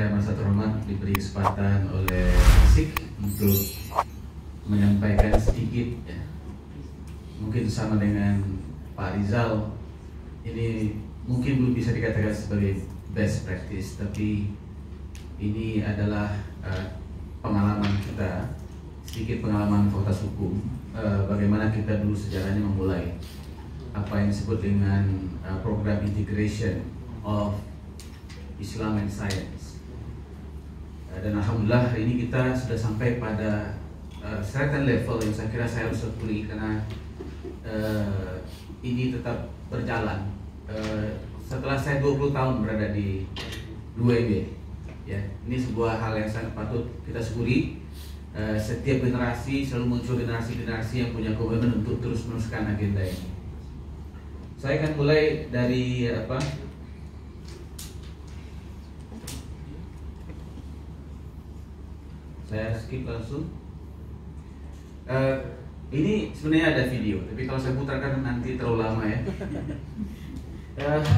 saya merasa terhormat diberi kesempatan oleh SIK untuk menyampaikan sedikit ya. Mungkin sama dengan Pak Rizal, ini mungkin belum bisa dikatakan sebagai best practice, tapi ini adalah pengalaman kita, sedikit pengalaman fakultas hukum, bagaimana kita dulu sejarahnya memulai apa yang disebut dengan program integration of Islam and Science. Dan alhamdulillah hari ini kita sudah sampai pada certain level yang saya kira saya harus akui karena ini tetap berjalan. Setelah saya 20 tahun berada di UMB, ya, ini sebuah hal yang sangat patut kita syukuri. Setiap generasi selalu muncul generasi-generasi yang punya komitmen untuk terus meneruskan agenda ini. Saya akan mulai dari saya skip langsung. Ini sebenarnya ada video, tapi kalau saya putarkan nanti terlalu lama ya.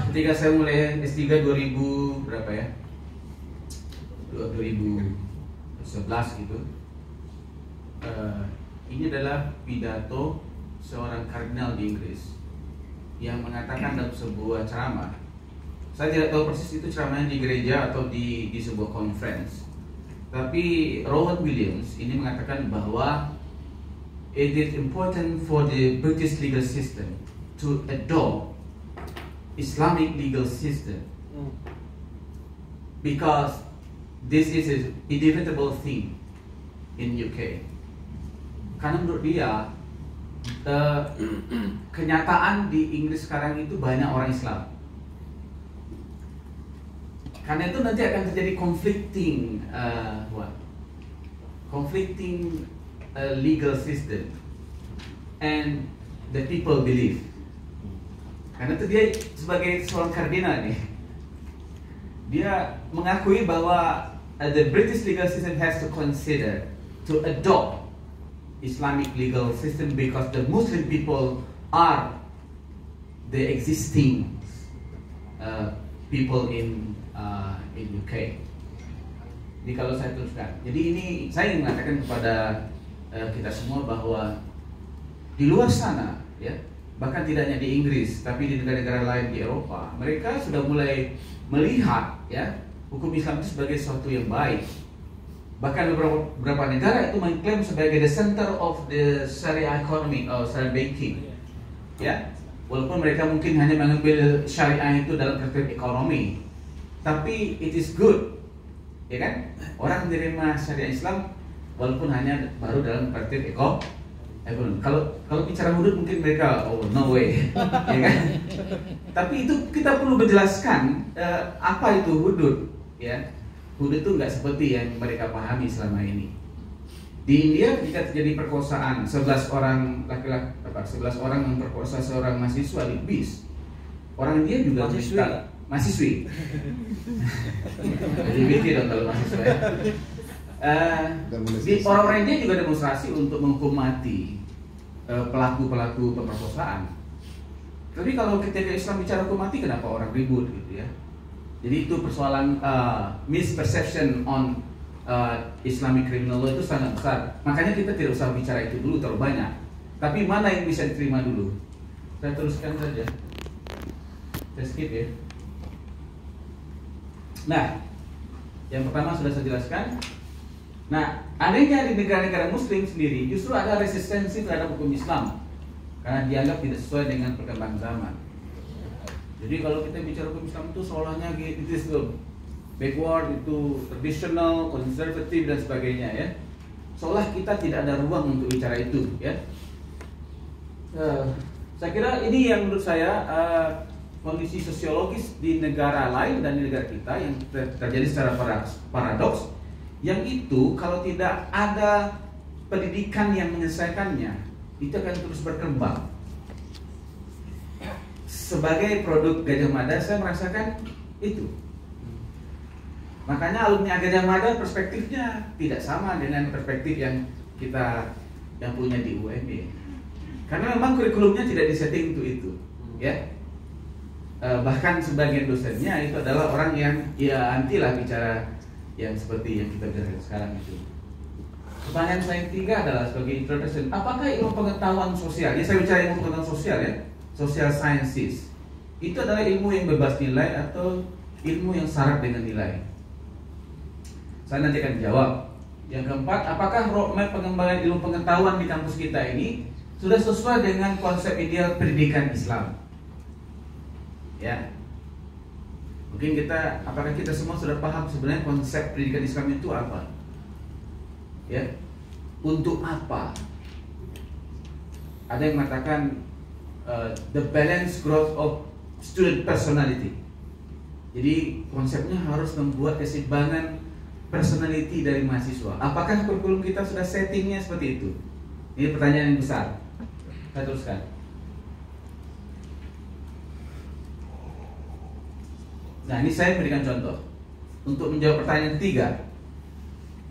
Ketika saya mulai S3 2000 berapa ya? 2011 gitu. Ini adalah pidato seorang kardinal di Inggris yang mengatakan dalam sebuah ceramah. Saya tidak tahu persis itu ceramahnya di gereja atau di sebuah conference. Tapi Rowan Williams ini mengatakan bahwa it is important for the British legal system to adopt Islamic legal system because this is an inevitable thing in UK. Karena menurut dia kenyataan di Inggris sekarang itu banyak orang Islam. Karena itu nanti akan terjadi conflicting legal system and the people believe. Karena itu dia sebagai seorang kardinal nih, dia mengakui bahwa the British legal system has to consider to adopt Islamic legal system because the Muslim people are the existing people in UK. Jadi kalau saya teruskan, jadi ini saya ingin mengatakan kepada kita semua bahwa di luar sana, ya, bahkan tidak hanya di Inggris, tapi di negara-negara lain di Eropa, mereka sudah mulai melihat, ya, hukum Islam itu sebagai sesuatu yang baik. Bahkan beberapa negara itu mengklaim sebagai the center of the Sharia economy atau Sharia banking, ya. Walaupun mereka mungkin hanya mengambil syariah itu dalam perspektif ekonomi, tapi it is good, ya kan? Orang menerima syariah Islam walaupun hanya baru dalam perspektif ekonomi. Kalau bicara hudud mungkin mereka no way, ya kan? Tapi itu kita perlu menjelaskan apa itu hudud, ya. Hudud itu nggak seperti yang mereka pahami selama ini. Di India jika terjadi perkosaan 11 orang laki-laki 11 orang memperkosa seorang mahasiswa di bis, orang India juga mahasiswi. LGBT dong kalau mahasiswa ya. Orang-orang India juga demonstrasi untuk menghukum mati pelaku-pelaku pemerkosaan. Tapi kalau ketika Islam bicara hukum mati, kenapa orang ribut gitu ya? Jadi itu persoalan misperception on Islamic criminal law itu sangat besar. Makanya kita tidak usah bicara itu dulu terlalu banyak. Tapi mana yang bisa diterima dulu? Saya teruskan saja. Saya skip ya. Nah, yang pertama sudah saya jelaskan. Nah, anehnya di negara-negara Muslim sendiri justru ada resistensi terhadap hukum Islam karena dianggap tidak sesuai dengan perkembangan zaman. Jadi kalau kita bicara hukum Islam itu seolahnya itu backward, itu traditional, konservatif dan sebagainya ya. Seolah kita tidak ada ruang untuk bicara itu ya. Saya kira ini yang menurut saya kondisi sosiologis di negara lain dan di negara kita yang terjadi secara paradoks, yang itu kalau tidak ada pendidikan yang menyelesaikannya, itu akan terus berkembang. Sebagai produk Gajah Mada saya merasakan itu. Makanya alumni Gajah Mada perspektifnya tidak sama dengan perspektif yang kita yang punya di UMB. Karena memang kurikulumnya tidak disetting untuk itu, ya. Bahkan sebagian dosennya itu adalah orang yang ya anti lah bicara yang seperti yang kita bicarakan sekarang itu. Pertanyaan saya yang ketiga adalah sebagai introduction, apakah ilmu pengetahuan sosial? Ya, saya bicara ilmu pengetahuan sosial ya, social sciences. Itu adalah ilmu yang bebas nilai atau ilmu yang syarat dengan nilai? Saya nanti akan jawab. Yang keempat, apakah roadmap pengembangan ilmu pengetahuan di kampus kita ini sudah sesuai dengan konsep ideal pendidikan Islam? Ya, mungkin apakah kita semua sudah paham sebenarnya konsep pendidikan Islam itu apa? Ya, untuk apa? Ada yang mengatakan the balanced growth of student personality. Jadi konsepnya harus membuat keseimbangan personality dari mahasiswa. Apakah kurikulum kita sudah settingnya seperti itu? Ini pertanyaan yang besar. Saya teruskan. Nah, ini saya berikan contoh untuk menjawab pertanyaan ketiga.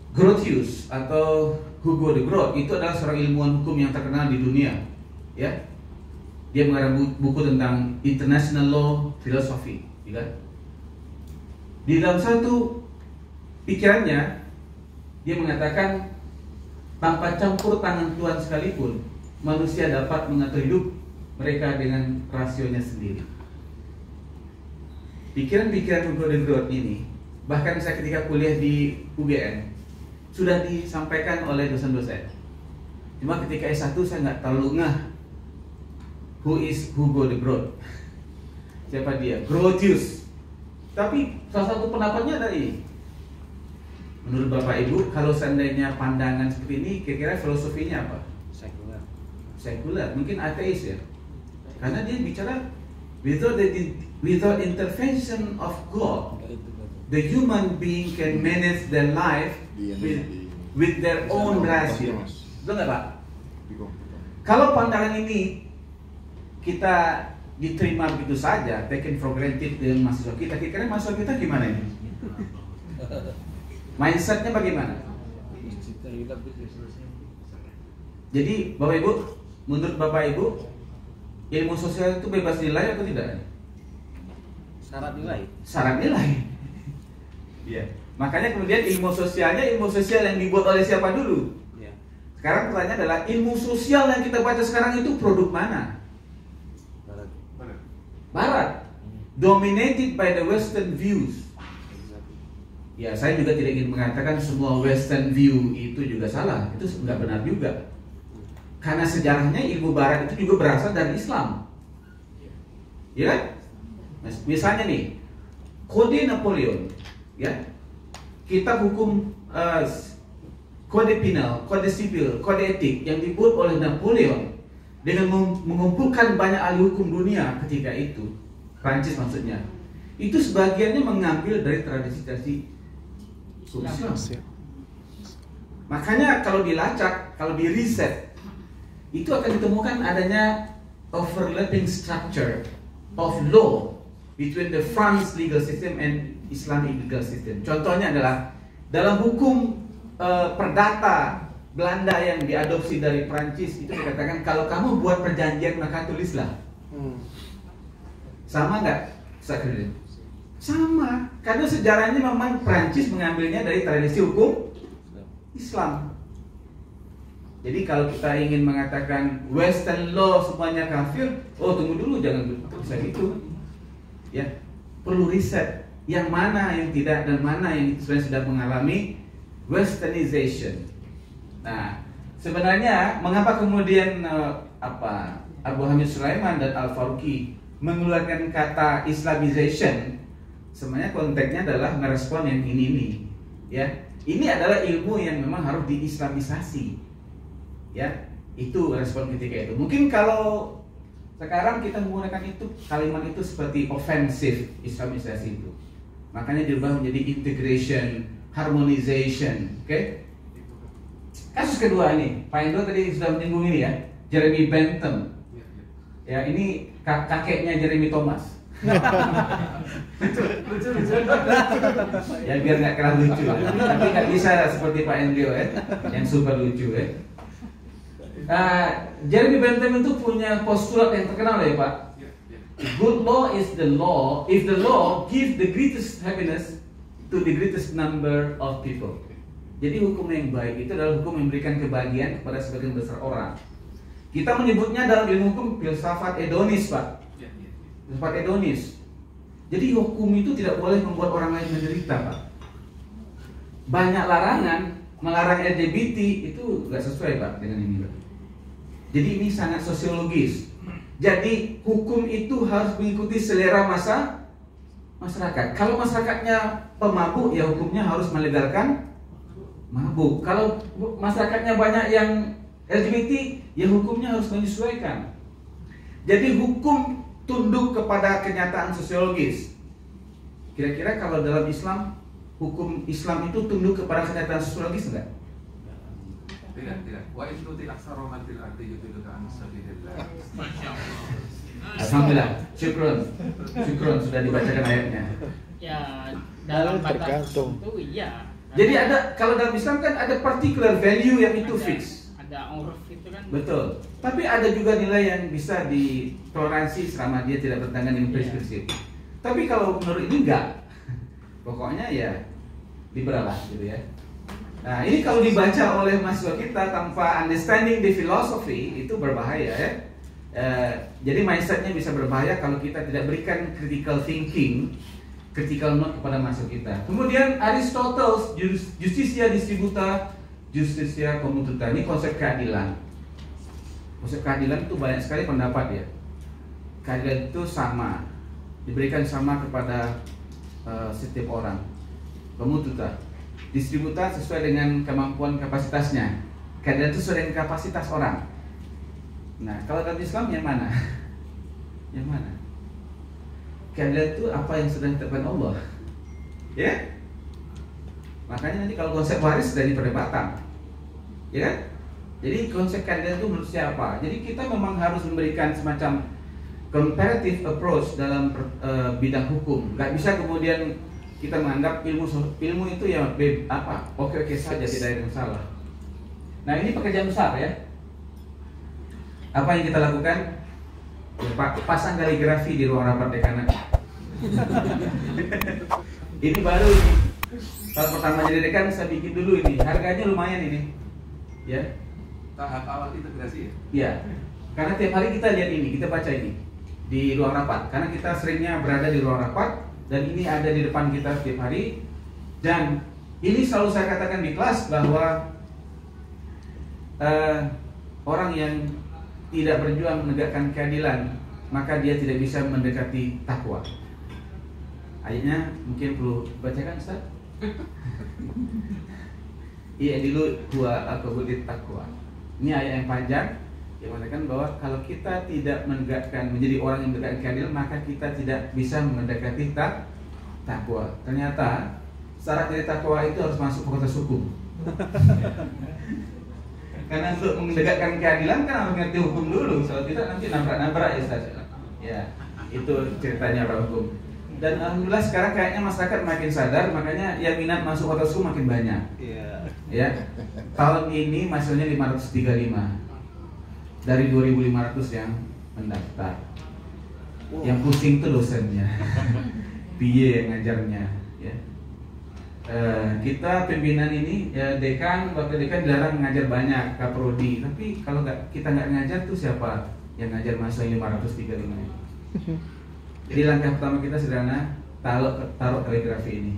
Grotius atau Hugo de Groot itu adalah seorang ilmuwan hukum yang terkenal di dunia, ya. Dia mengarang buku tentang international law philosophy, ya. Di dalam satu pikirannya, dia mengatakan tanpa campur tangan Tuhan sekalipun, manusia dapat mengatur hidup mereka dengan rasionya sendiri. Pikiran-pikiran Hugo de Groot ini, bahkan saya ketika kuliah di UGM sudah disampaikan oleh dosen-dosen. Cuma ketika S1 saya nggak terlalu ngeh who is Hugo de Groot. Siapa dia? Grotius. Tapi salah satu pendapatnya ada ini. Menurut Bapak Ibu, kalau seandainya pandangan seperti ini, kira-kira filosofinya apa? Sekuler. Sekuler, mungkin ateis ya. Karena dia bicara without intervention of God, the human being can manage their life with their own ratio. Betul nggak Pak? Kalau pandangan ini kita diterima begitu saja, taken for granted dengan mahasiswa kita, kira-kira mahasiswa kita gimana ini? Mindsetnya bagaimana? Jadi Bapak Ibu, menurut Bapak Ibu, ilmu sosial itu bebas nilai atau tidak? Syarat nilai. Syarat nilai. Iya. Makanya kemudian ilmu sosial yang dibuat oleh siapa dulu? Ya. Sekarang pertanyaan adalah ilmu sosial yang kita baca sekarang itu produk mana? Barat. Dominated by the Western views. Ya, saya juga tidak ingin mengatakan semua Western view itu juga salah. Itu nggak benar juga. Karena sejarahnya ilmu Barat itu juga berasal dari Islam. Ya kan? Misalnya nih, Kode Napoleon, ya. Kitab hukum kode penal, kode sipil, kode etik yang dibuat oleh Napoleon dengan mengumpulkan banyak ahli hukum dunia ketika itu, Prancis maksudnya, itu sebagiannya mengambil dari tradisi-tradisi Islam. Makanya kalau dilacak, kalau di riset, itu akan ditemukan adanya overlapping structure of law between the France legal system and Islamic legal system. Contohnya adalah dalam hukum perdata Belanda yang diadopsi dari Prancis itu dikatakan kalau kamu buat perjanjian maka tulislah. Sama nggak? Sama, karena sejarahnya memang Prancis mengambilnya dari tradisi hukum Islam. Jadi kalau kita ingin mengatakan Western law semuanya kafir, oh tunggu dulu, jangan bisa gitu. Ya, perlu riset yang mana yang tidak dan mana yang sebenarnya sudah mengalami Westernization. Nah, sebenarnya mengapa kemudian Abu Hamid Sulaiman dan Al-Faruqi mengeluarkan kata Islamization? Sebenarnya konteksnya adalah merespon yang ini, ya. Ini adalah ilmu yang memang harus diislamisasi, ya. Itu respon ketika itu. Mungkin kalau sekarang kita menggunakan itu kalimat itu seperti offensive islamisasi itu. Makanya diubah menjadi integration, harmonization, oke? Kasus kedua ini, Pak Endro tadi sudah menyinggung ini ya, Jeremy Bentham. Ya, ini kakeknya Jeremy Thomas. lucu. Ya biar nggak kalah lucu, tapi nggak bisa seperti Pak Endro ya, yang super lucu ya. Jeremy Bentham itu punya postulat yang terkenal ya Pak. Good law is the law. If the law gives the greatest happiness, to the greatest number of people. Jadi hukum yang baik itu adalah hukum yang memberikan kebahagiaan kepada sebagian besar orang. Kita menyebutnya dalam ilmu hukum filsafat hedonis, Pak. Filsafat hedonis. Jadi hukum itu tidak boleh membuat orang lain menderita, Pak. Banyak larangan, melarang LGBT itu nggak sesuai, Pak, dengan ini, Pak. Jadi ini sangat sosiologis. Jadi hukum itu harus mengikuti selera masyarakat. Kalau masyarakatnya pemabuk, ya hukumnya harus melegalkan mabuk. Kalau masyarakatnya banyak yang LGBT, ya hukumnya harus menyesuaikan. Jadi hukum tunduk kepada kenyataan sosiologis. Kira-kira kalau dalam Islam, hukum Islam itu tunduk kepada kenyataan sosiologis enggak? Tidak. Wa itu tidak saromatil arti itu kan sabilillah. Alhamdulillah, syukron sudah dibacakan ayatnya. Ya, dalam batas tergantung. itu iya. Jadi ada, kalau dalam Islam kan ada particular value yang itu fix. Ada uruf itu kan. Betul. Tapi ada juga nilai yang bisa ditoleransi selama dia tidak bertentangan dengan prinsip-prinsip. Tapi kalau menurut ini enggak. Pokoknya ya liberal lah gitu ya. Nah, ini kalau dibaca oleh mahasiswa kita tanpa understanding the philosophy itu berbahaya ya. Jadi mindsetnya bisa berbahaya kalau kita tidak berikan critical thinking, critical note kepada mahasiswa kita. Kemudian Aristotle, Justitia Distributa, Justitia Commututa, ini konsep keadilan. Konsep keadilan itu banyak sekali pendapat ya. Keadilan itu sama, diberikan sama kepada setiap orang. Commututa, distributa sesuai dengan kemampuan kapasitasnya. Keadilan itu sesuai dengan kapasitas orang. Nah, kalau dalam Islam yang mana? Yang mana? Keadilan itu apa yang sudah ditetapkan Allah. Ya? Makanya nanti kalau konsep waris sudah perdebatan. Ya kan? Jadi konsep keadilan itu menurut siapa? Jadi kita memang harus memberikan semacam comparative approach dalam bidang hukum. Gak bisa kemudian kita menganggap ilmu itu ya oke saja, tidak ada yang salah. Nah, ini pekerjaan besar ya. Apa yang kita lakukan? Pasang kaligrafi di ruang rapat dekanat. Ini baru ini. Kalau pertama jadi dekan saya bikin dulu ini. Harganya lumayan ini. Ya. Tahap awal integrasi ya? Iya. Karena tiap hari kita lihat ini, kita baca ini di ruang rapat. Karena kita seringnya berada di ruang rapat dan ini ada di depan kita setiap hari. Dan ini selalu saya katakan di kelas bahwa orang yang tidak berjuang menegakkan keadilan, maka dia tidak bisa mendekati takwa. Ayatnya mungkin perlu bacakan, Ustaz? Iya dulu huwa al-qabudit takwa. Ini ayat yang panjang yang mengatakan bahwa kalau kita tidak menegakkan menjadi orang yang menegakkan keadilan, maka kita tidak bisa mendekati takwa. Ternyata syarat dari takwa itu harus masuk fakultas hukum. Karena untuk menegakkan keadilan kan harus ngerti hukum dulu. Kalau tidak nanti nabrak-nabrak ya Ustaz. Ya, itu ceritanya orang hukum. Dan alhamdulillah sekarang kayaknya masyarakat makin sadar, makanya yang minat masuk fakultas hukum makin banyak. Iya. Ya. Tahun ini mahasiswanya 535 dari 2.500 yang mendaftar. Yang pusing tuh dosennya. Piye yang ngajarnya, ya. Kita pimpinan ini ya, dekan, wakil dekan dilarang ngajar banyak, kaprodi. Tapi kalau kita nggak ngajar tuh siapa yang ngajar mahasiswa 535 ini? Jadi langkah pertama kita sederhana, taruh kaligrafi ini.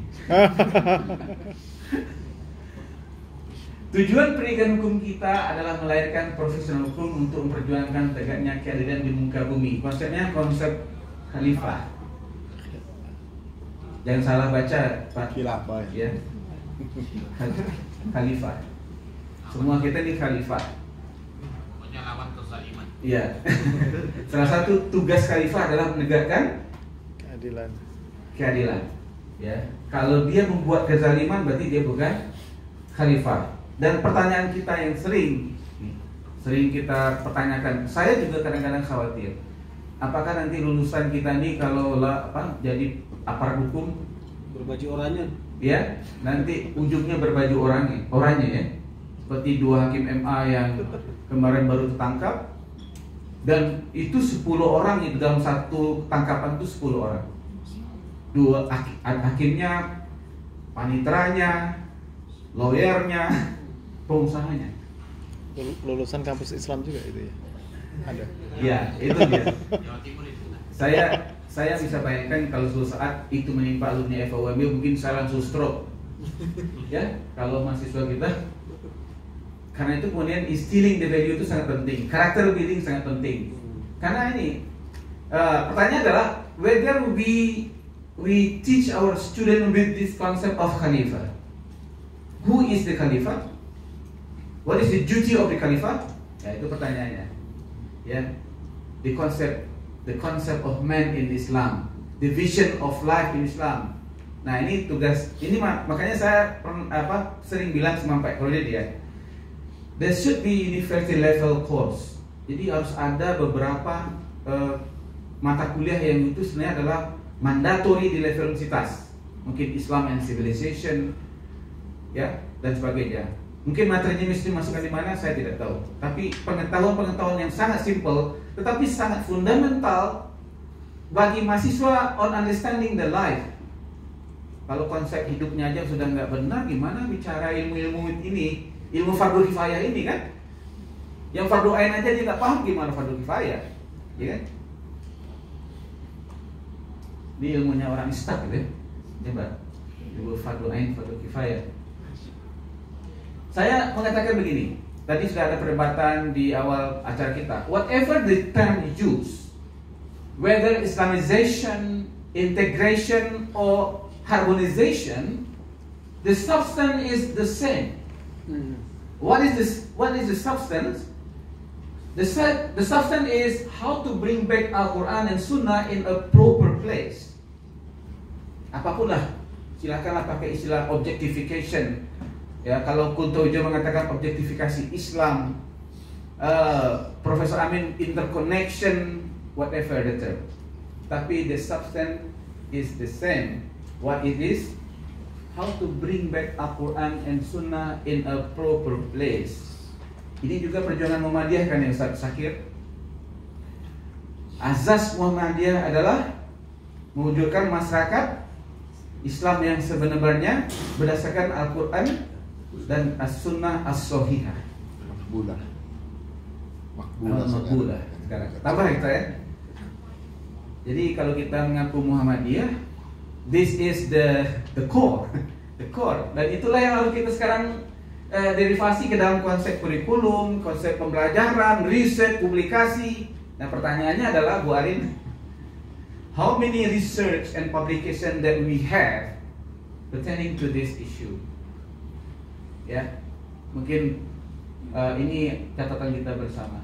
Tujuan pendidikan hukum kita adalah melahirkan profesional hukum untuk memperjuangkan tegaknya keadilan di muka bumi. Konsepnya konsep khalifah. Jangan salah baca, Pak. Khilafah. Ya. Khalifah. Semua kita ini khalifah. Menyelawan kezaliman. Iya. Salah satu tugas khalifah adalah menegakkan keadilan. Ya. Kalau dia membuat kezaliman berarti dia bukan khalifah. Dan pertanyaan kita yang sering kita pertanyakan, saya juga kadang-kadang khawatir, apakah nanti lulusan kita nih kalau jadi aparat hukum Berbaju oranye. ya, nanti ujungnya berbaju oranye ya. Seperti 2 hakim MA yang kemarin baru tertangkap, dan itu 10 orang itu dalam satu tangkapan itu 10 orang. 2 hakimnya paniteranya, lawyernya, pengusahanya. Lulusan kampus Islam juga itu ya? Ada? Ya, itu dia. Saya bisa bayangkan kalau suatu saat itu menimpa alumni FOMB, mungkin saya langsung stroke. Ya, kalau mahasiswa kita. Karena itu kemudian instilling the value itu sangat penting, karakter building sangat penting. Karena ini pertanyaan adalah whether we teach our student with this concept of Khalifah. Who is the Khalifah? What is the duty of the Khalifah? Ya, itu pertanyaannya. Ya, the concept of man in Islam, the vision of life in Islam. Nah, ini tugas ini makanya saya sering bilang sama Pak Khalid ya. There should be university level course. Jadi harus ada beberapa mata kuliah yang itu sebenarnya adalah mandatory di level universitas. Mungkin Islam and Civilization, ya, dan sebagainya. Mungkin materinya mesti masukkan di mana saya tidak tahu. Tapi pengetahuan yang sangat simple, tetapi sangat fundamental bagi mahasiswa on understanding the life. Kalau konsep hidupnya aja sudah nggak benar, gimana bicara ilmu-ilmu ini, ilmu fardu kifayah ini kan? Yang fardu ain aja dia nggak paham gimana fardu kifayah, ya kan? Ini ilmunya orang istak gitu ya. Coba, ilmu fardu ain, fardu kifayah. Saya mengatakan begini, tadi sudah ada perdebatan di awal acara kita. Whatever the term used, whether Islamization, integration, or harmonization, the substance is the same. What is the substance? The substance is how to bring back Al-Quran and Sunnah in a proper place. Apapun lah, silakanlah pakai istilah objectification. Ya, kalau Kunto Ujo mengatakan objektifikasi Islam, Profesor Amin interconnection, whatever the term. Tapi the substance is the same. What it is? How to bring back Al-Quran and Sunnah in a proper place. Ini juga perjuangan Muhammadiyah kan ya Ustaz Syakir. Azas Muhammadiyah adalah mewujudkan masyarakat Islam yang sebenarnya berdasarkan Al-Quran dan As-Sunnah As-Sohihah. Makbulah sekarang. Tambah kita ya. Jadi kalau kita mengaku Muhammadiyah, this is the core, the core. Dan itulah yang harus kita sekarang derivasi ke dalam konsep kurikulum, konsep pembelajaran, riset, publikasi. Nah, pertanyaannya adalah Bu Arin, how many research and publication that we have pertaining to this issue? Ya, mungkin ini catatan kita bersama.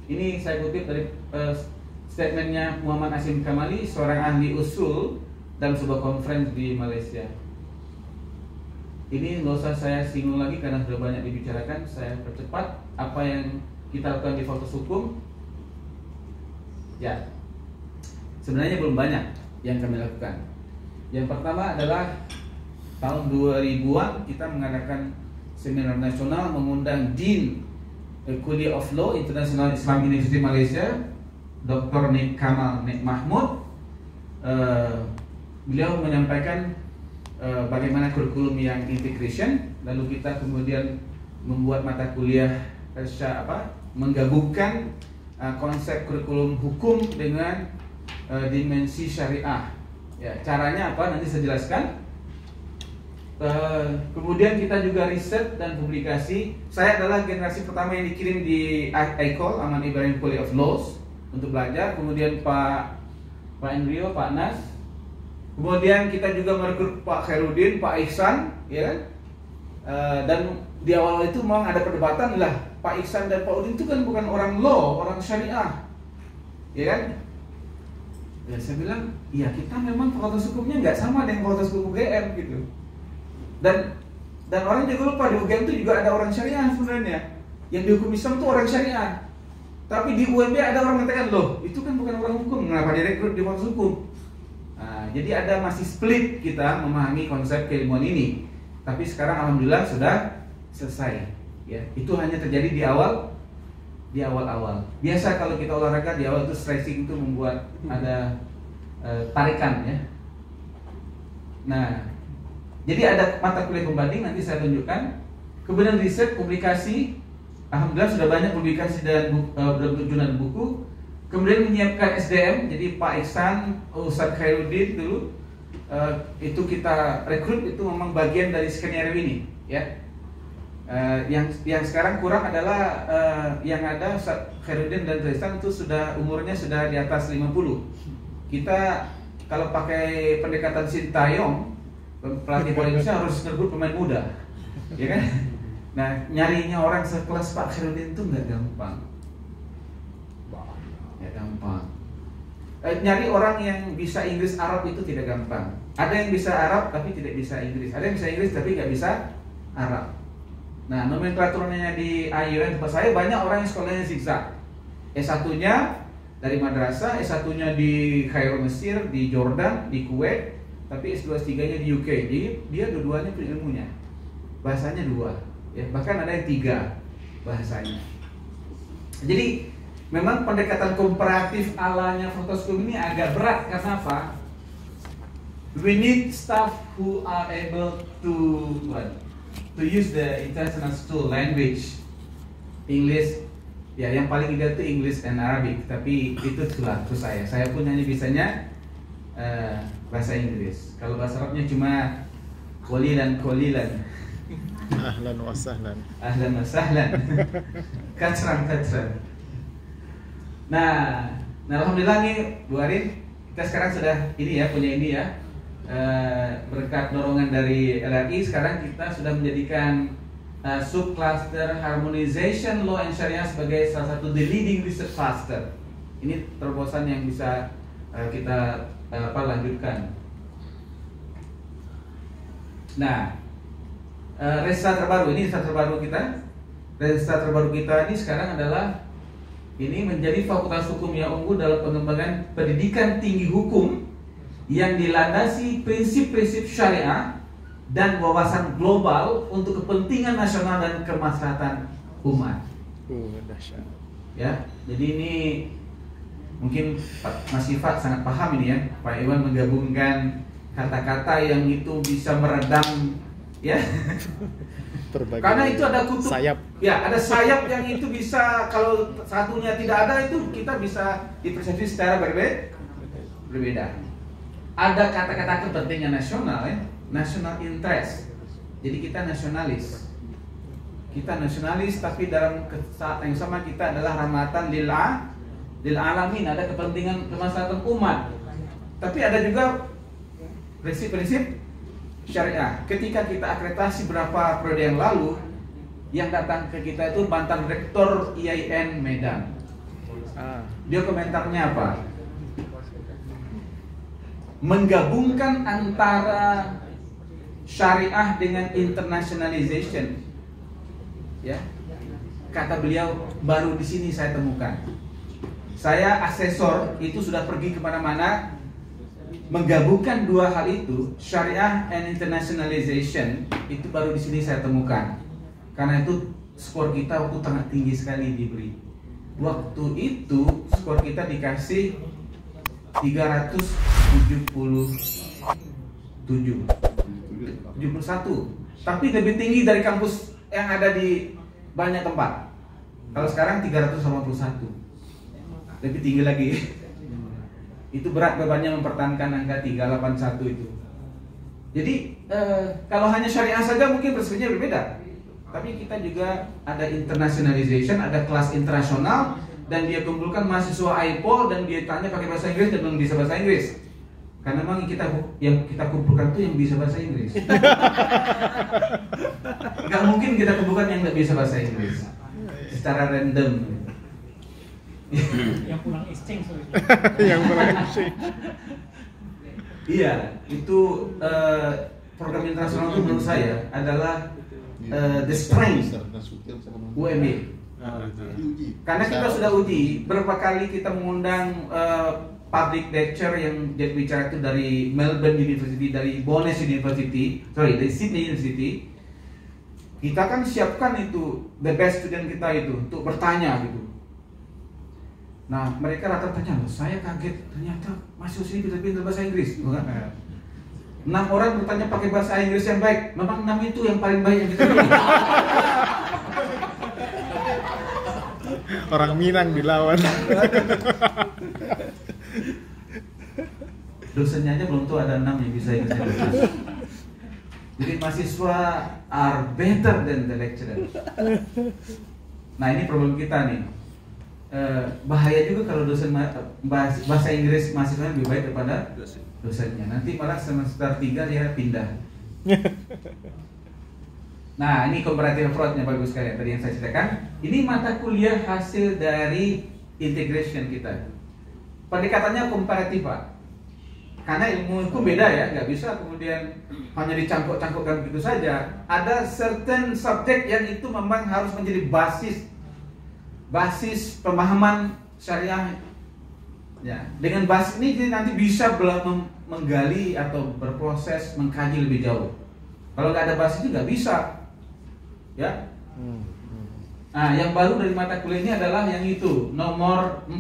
Ini saya kutip dari statementnya Muhammad Hasyim Kamali, seorang ahli usul dalam sebuah conference di Malaysia. Ini nggak usah saya singgung lagi karena sudah banyak dibicarakan. Saya percepat apa yang kita lakukan di Fakultas Hukum. Ya, sebenarnya belum banyak yang kami lakukan. Yang pertama adalah tahun 2000-an kita mengadakan seminar nasional mengundang Dean Kuliah of Law International Islam University Malaysia, Dr. Nik Kamal Nik Mahmud. Beliau menyampaikan bagaimana kurikulum yang integration, lalu kita kemudian membuat mata kuliah menggabungkan konsep kurikulum hukum dengan dimensi syariah. Ya, caranya apa? Nanti saya jelaskan. Kemudian kita juga riset dan publikasi. Saya adalah generasi pertama yang dikirim di ICOL, Aman Ibrahim College of Laws, untuk belajar. Kemudian Pak Enrio, Pak Nas. Kemudian kita juga merekrut Pak Khairuddin, Pak Ihsan, ya kan? Dan di awal itu memang ada perdebatan lah. Pak Ihsan dan Pak Udin itu kan bukan orang law, orang syariah, ya kan? Ya saya bilang, iya kita memang fakultas hukumnya nggak sama dengan fakultas hukum UGM gitu. Dan orang juga lupa di UGM itu juga ada orang syariah sebenarnya. Yang di hukum Islam itu orang syariah. Tapi di UMB ada orang mengatakan, loh itu kan bukan orang hukum, kenapa direkrut di fakultas hukum? Nah, jadi ada masih split kita memahami konsep keilmuan ini. Tapi sekarang alhamdulillah sudah selesai. Ya, itu hanya terjadi di awal-awal. Biasa kalau kita olahraga di awal itu stretching itu membuat ada tarikan ya. Nah, Jadi ada mata kuliah pembanding, nanti saya tunjukkan. Kemudian riset, publikasi, alhamdulillah sudah banyak publikasi dan jurnal buku. Kemudian menyiapkan SDM, jadi Pak Iksan, Ustadz Khairuddin dulu itu kita rekrut, itu memang bagian dari skenario ini, ya. Yang sekarang kurang adalah yang ada Ustadz Khairuddin dan Iksan itu sudah umurnya sudah di atas 50. Kita kalau pakai pendekatan Sintayong, pelatih bola Indonesia harus ngerebut pemain muda, ya kan? Nah, nyarinya orang sekelas Pak Khairuddin itu nggak gampang, ya gampang. Nyari orang yang bisa Inggris Arab itu tidak gampang. Ada yang bisa Arab tapi tidak bisa Inggris. Ada yang bisa Inggris tapi nggak bisa Arab. Nah, nomenklaturnya di IUN tempat saya banyak orang yang sekolahnya zigzag. S1-nya dari madrasah, S1-nya di Kairo Mesir, di Jordan, di Kuwait, tapi S2 S3-nya di UK. Jadi dia dua-duanya punya ilmunya. Bahasanya dua, ya. Bahkan ada yang 3 bahasanya. Jadi memang pendekatan komparatif alanya Fotoskop ini agak berat karena apa? We need staff who are able to use the international tool language, English, ya yang paling ideal itu English and Arabic. Tapi itu itulah terus saya pun hanya bisanya bahasa Inggris. Kalau bahasa Arabnya cuma qalilan. Ahlan wa sahlan. Ahlan wa sahlan. Katran. Nah, alhamdulillah nih Bu Arin, kita sekarang sudah ini ya, punya ini ya. Berkat dorongan dari LRI, sekarang kita sudah menjadikan subcluster Harmonization Law and Sharia sebagai salah satu the leading research cluster. Ini terobosan yang bisa kita lanjutkan. Nah, resa terbaru ini ini sekarang adalah ini menjadi fakultas hukum yang unggul dalam pengembangan pendidikan tinggi hukum yang dilandasi prinsip-prinsip syariah dan wawasan global untuk kepentingan nasional dan kemaslahatan umat. Dahsyat. Ya, jadi ini mungkin Mas Ifat sangat paham ini ya, Pak Iwan menggabungkan kata-kata yang itu bisa meredam, ya. Berbagai Karena itu ada kutub sayap. Ya, ada sayap yang itu bisa, kalau satunya tidak ada itu kita bisa dipersepsi secara berbeda. Ada kata-kata kepentingan nasional ya, national interest. Jadi kita nasionalis. Tapi dalam saat yang sama kita adalah rahmatan lil alamin, ada kepentingan kemaslahatan umat. Tapi ada juga prinsip-prinsip syariah. Ketika kita akreditasi berapa periode yang lalu, yang datang ke kita itu mantan rektor IAIN Medan. Dia komentarnya apa? Menggabungkan antara syariah dengan internationalization, ya, kata beliau, baru di sini saya temukan. Saya asesor itu sudah pergi kemana-mana, menggabungkan dua hal itu, syariah and internationalization, itu baru di sini saya temukan. Karena itu skor kita waktu sangat tinggi sekali diberi. Waktu itu skor kita dikasih 371, tapi lebih tinggi dari kampus yang ada di banyak tempat. Kalau sekarang 381, lebih tinggi lagi. Itu berat bebannya mempertahankan angka 381 itu. Jadi kalau hanya syariah saja mungkin persepsinya berbeda. Tapi kita juga ada internationalization, ada kelas internasional, dan dia kumpulkan mahasiswa IPOL dan dia tanya pakai bahasa Inggris dan belum bisa bahasa Inggris. Karena memang yang kita kumpulkan itu yang bisa bahasa Inggris. Gak mungkin kita kumpulkan yang nggak bisa bahasa Inggris secara random. Yang pulang exchange soalnya. Yang pulang exchange. Iya, itu program internasional itu menurut saya adalah the strength UMY. Karena kita sudah uji berapa kali kita mengundang public lecture yang jadi bicara itu dari Melbourne University, dari Monash University, dari Sydney University. Kita kan siapkan itu the best student kita itu untuk bertanya gitu. Nah, mereka rata-rata tanya, saya kaget ternyata masuk sini pintar-pintar bahasa Inggris. 6 orang bertanya pakai bahasa Inggris yang baik. Memang 6 itu yang paling baik yang kita pilih. Orang Minang dilawan. Dosennya aja belum tahu ada 6 yang bisa Inggris. Jadi mahasiswa are better than the lecturer. Nah ini problem kita nih. Bahaya juga kalau dosen bahasa Inggris mahasiswanya lebih baik daripada dosennya. Nanti malah semester 3 dia pindah. Nah ini comparative approach-nya bagus sekali tadi yang saya ceritakan. Ini mata kuliah hasil dari integration kita. Pendekatannya komparatif Pak. Karena ilmu hukum beda ya, nggak bisa kemudian hanya dicangkok-cangkokkan begitu saja. Ada certain subjek yang itu memang harus menjadi basis pemahaman syariah. Ya, dengan basis ini nanti bisa menggali atau berproses mengkaji lebih jauh. Kalau nggak ada basis itu nggak bisa, ya. Nah, yang baru dari mata kuliah ini adalah yang itu nomor 4.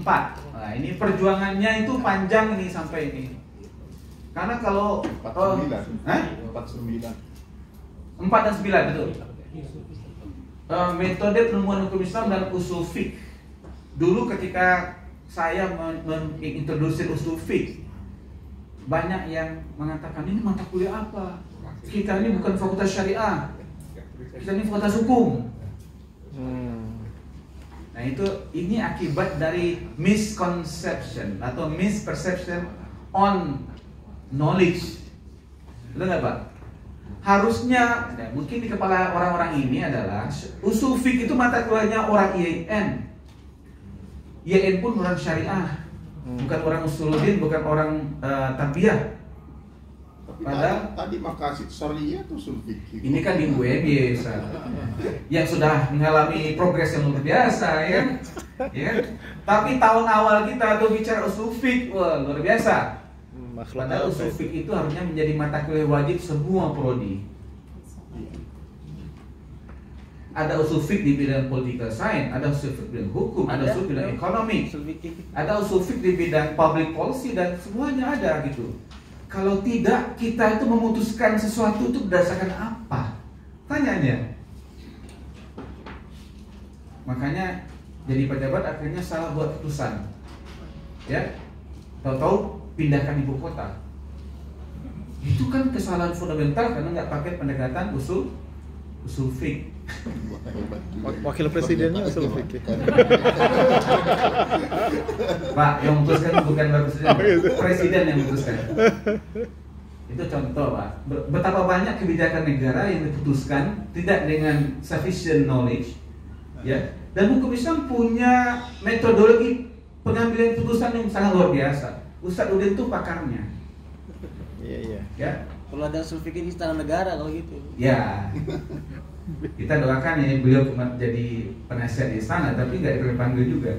Nah, ini perjuangannya itu panjang ini sampai ini. Karena kalau 49 4 dan 9 betul. Metode penemuan hukum Islam dan usul fiqh. Dulu ketika saya mengintroduksi usul fiqh, banyak yang mengatakan ini mata kuliah apa? Kita ini bukan fakultas syariah. Kita ini fakultas hukum. Nah ini akibat dari misconception atau misperception on knowledge. Betul nggak Pak? Harusnya, mungkin di kepala orang-orang ini adalah usul fiqh itu mata kuliahnya orang IAIN. IAIN pun orang syariah, bukan orang usuluddin, bukan orang tarbiyah. Padahal tadi Makasid Syariah itu usul fikih. Ini kan di UMY yang sudah mengalami progres yang luar biasa, ya kan? Tapi tahun awal kita tuh bicara usul fiqh, wah luar biasa. Padahal usul fiqh itu harusnya menjadi mata kuliah wajib semua prodi. Ada usul fiqh di bidang political science, ada usul fiqh di bidang hukum, ada usul di bidang ekonomi, ada usul fiqh di bidang public policy, dan semuanya ada gitu. Kalau tidak, kita itu memutuskan sesuatu itu berdasarkan apa? Tanyanya. Makanya jadi pejabat akhirnya salah buat keputusan. Ya, tahu-tahu pindahkan ibu kota. Itu kan kesalahan fundamental karena nggak pakai pendekatan usul fiqh. Wakil presidennya usul fikih. Pak, yang memutuskan bukan presiden yang memutuskan. Itu contoh Pak. Betapa banyak kebijakan negara yang diputuskan tidak dengan sufficient knowledge, ya. Dan hukum Islam punya metodologi pengambilan putusan yang sangat luar biasa. Ustadz Udin itu pakarnya. Iya. Ya. Kalau ada usul fikih di istana negara kalau gitu. Ya. Kita doakan ya beliau jadi penasihat di istana, tapi nggak dipanggil juga.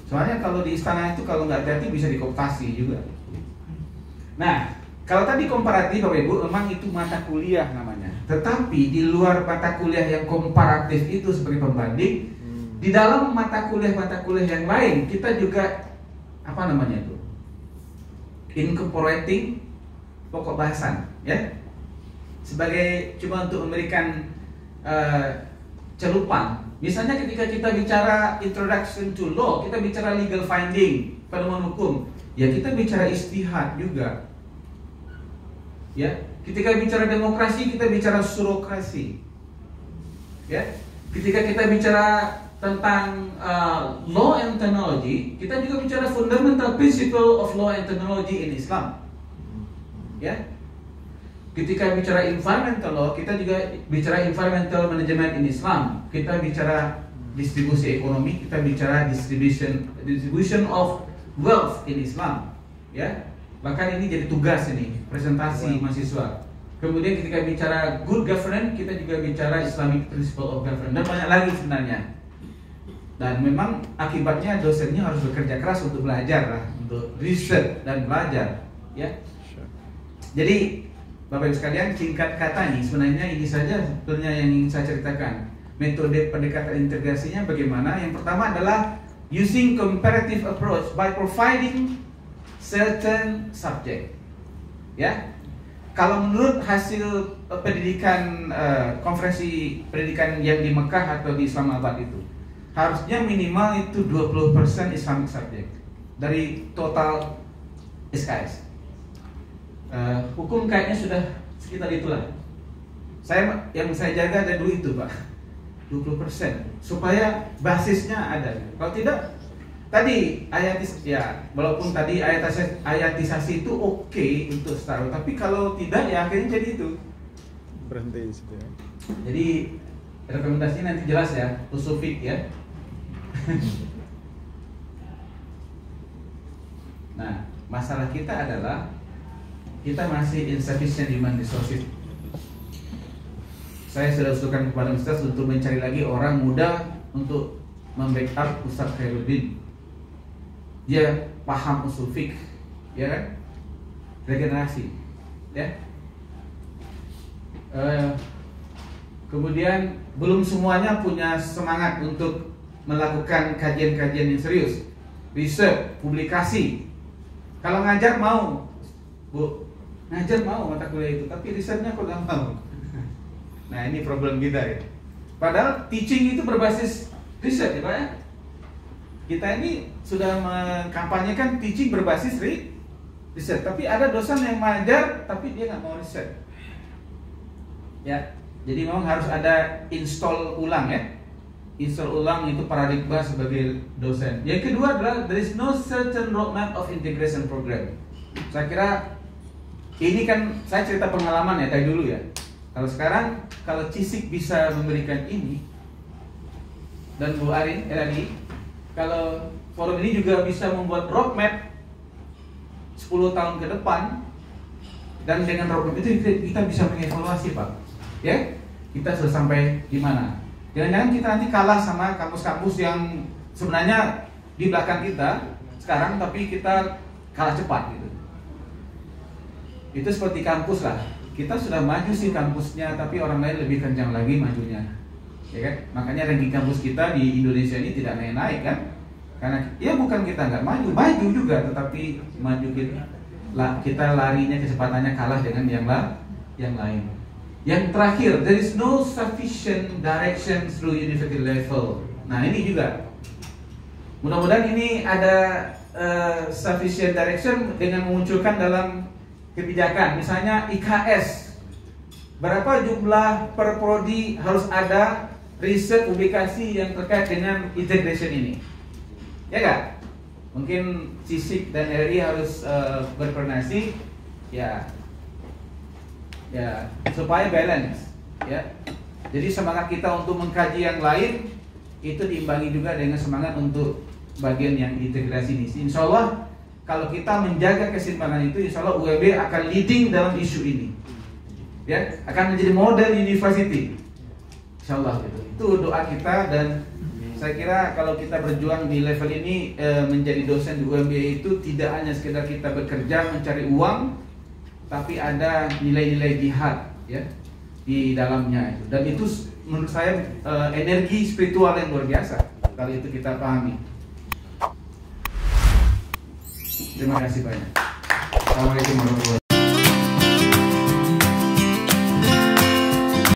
Soalnya kalau di istana itu kalau nggak hati-hati bisa dikooptasi juga. Nah, kalau tadi komparatif Bapak Ibu, memang itu mata kuliah namanya. Tetapi di luar mata kuliah yang komparatif itu sebagai pembanding, di dalam mata kuliah yang lain kita juga apa namanya itu? Incorporating pokok bahasan, ya. Sebagai cuma untuk memberikan celupan. Misalnya ketika kita bicara introduction to law, kita bicara legal finding, penemuan hukum, ya kita bicara istihad juga. Ya, ketika bicara demokrasi, kita bicara surokrasi. Ya, ketika kita bicara tentang law and technology, kita juga bicara fundamental principle of law and technology in Islam. Ya. Ketika bicara environmental law, kita juga bicara environmental management in Islam. Kita bicara distribusi ekonomi, kita bicara distribution of wealth in Islam. Ya. Bahkan ini jadi tugas ini, presentasi mahasiswa. Kemudian ketika bicara good governance, kita juga bicara Islamic principle of governance, dan banyak lagi sebenarnya. Dan memang akibatnya dosennya harus bekerja keras untuk belajar lah, untuk research dan belajar, ya. Jadi Bapak Ibu sekalian, singkat kata nih, sebenarnya ini saja sebetulnya yang ingin saya ceritakan. Metode pendekatan integrasinya bagaimana? Yang pertama adalah using comparative approach by providing certain subject. Ya. Kalau menurut hasil pendidikan konferensi pendidikan yang di Mekah atau di Islamabad itu, harusnya minimal itu 20% Islamic subject dari total SKS. Hukum kayaknya sudah sekitar itulah. Yang saya jaga dari dulu itu, Pak, 20% supaya basisnya ada. Kalau tidak, tadi walaupun tadi ayatisasi itu oke untuk start, tapi kalau tidak ya akhirnya jadi itu. Berhenti di situ ya. Jadi rekomendasinya nanti jelas ya, usul fiqh ya. Nah, masalah kita adalah kita masih insufficient human resources. Saya sudah usulkan kepada Ustaz untuk mencari lagi orang muda untuk membackup Ustaz Khairuddin. Dia paham usul fiqh, ya kan? Regenerasi, ya. Kemudian belum semuanya punya semangat untuk melakukan kajian-kajian yang serius, riset, publikasi. Kalau ngajar mau, Bu, ngajar mau mata kuliah itu, tapi risetnya kok nggak mau. Nah, ini problem kita ya. Padahal teaching itu berbasis riset ya Pak ya. Kita ini sudah mengkampanyekan teaching berbasis riset, tapi ada dosen yang mengajar tapi dia nggak mau riset. Ya, jadi memang harus ada install ulang ya. Install ulang itu paradigma sebagai dosen. Yang kedua adalah there is no certain roadmap of integration program. Saya kira ini kan saya cerita pengalaman ya dari dulu ya. Kalau sekarang kalau CISIK bisa memberikan ini dan Bu Arin tadi, kalau forum ini juga bisa membuat roadmap 10 tahun ke depan, dan dengan roadmap itu kita bisa mengevaluasi Pak. Ya, kita sudah sampai di mana? Jangan-jangan kita nanti kalah sama kampus-kampus yang sebenarnya di belakang kita sekarang, tapi kita kalah cepat gitu. Itu seperti kampus lah. Kita sudah maju sih kampusnya, tapi orang lain lebih kencang lagi majunya, ya kan? Makanya ranking kampus kita di Indonesia ini tidak naik-naik kan? Karena ya bukan kita nggak maju juga, tetapi maju kita larinya kecepatannya kalah dengan yang lain. Yang terakhir, there is no sufficient direction through university level. Nah ini juga, mudah-mudahan ini ada sufficient direction dengan memunculkan dalam kebijakan, misalnya IKS, berapa jumlah per prodi harus ada riset publikasi yang terkait dengan integration ini, ya kan? Mungkin CISIK dan RI harus berkoordinasi, ya supaya balance, ya. Jadi semangat kita untuk mengkaji yang lain itu diimbangi juga dengan semangat untuk bagian yang integrasi ini. Insya Allah kalau kita menjaga keseimbangan itu, insya Allah UMB akan leading dalam isu ini, ya, akan menjadi model university, insya Allah gitu. Itu doa kita, dan saya kira kalau kita berjuang di level ini menjadi dosen di UMB itu tidak hanya sekedar kita bekerja mencari uang, tapi ada nilai-nilai jihad ya di dalamnya, dan itu menurut saya energi spiritual yang luar biasa kalau itu kita pahami. Terima kasih banyak. Assalamualaikum warahmatullahi wabarakatuh.